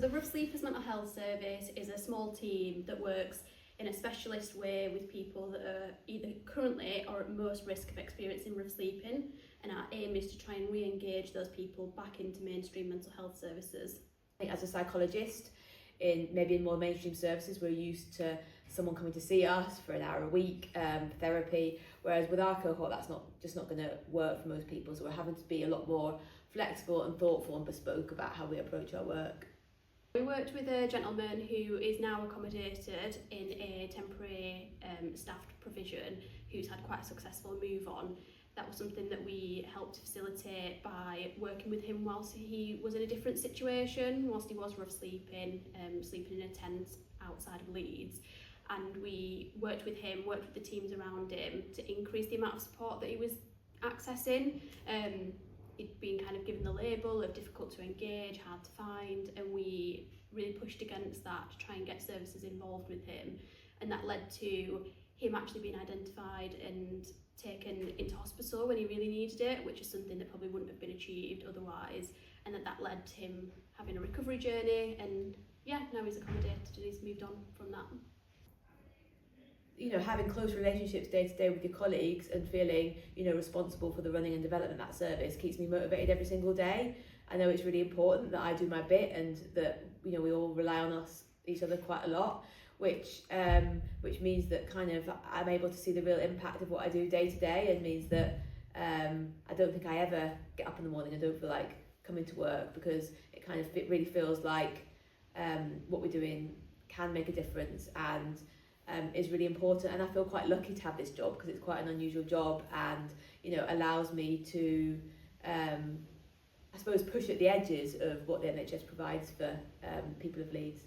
the Rough Sleepers Mental Health Service is a small team that works in a specialist way with people that are either currently or at most risk of experiencing rough sleeping, and our aim is to try and re-engage those people back into mainstream mental health services. I think as a psychologist, maybe in more mainstream services, we're used to someone coming to see us for an hour a week for therapy, whereas with our cohort that's not going to work for most people, so we're having to be a lot more flexible and thoughtful and bespoke about how we approach our work. We worked with a gentleman who is now accommodated in a temporary staffed provision who's had quite a successful move on. That was something that we helped facilitate by working with him whilst he was in a different situation, whilst he was rough sleeping, sleeping in a tent outside of Leeds. And we worked with him, worked with the teams around him to increase the amount of support that he was accessing. He'd been kind of given the label of difficult to engage, hard to find, and we really pushed against that to try and get services involved with him. And that led to him actually being identified and taken into hospital when he really needed it, which is something that probably wouldn't have been achieved otherwise. And that led to him having a recovery journey, and yeah, now he's accommodated and he's moved on from that. You know, having close relationships day to day with your colleagues and feeling, you know, responsible for the running and development of that service keeps me motivated every single day. I know it's really important that I do my bit and that, you know, we all rely on each other quite a lot, which means that kind of I'm able to see the real impact of what I do day to day, and means that I don't think I ever get up in the morning and don't feel like coming to work, because it kind of really feels like what we're doing can make a difference and is really important. And I feel quite lucky to have this job because it's quite an unusual job, and you know, allows me to I suppose push at the edges of what the NHS provides for people of Leeds.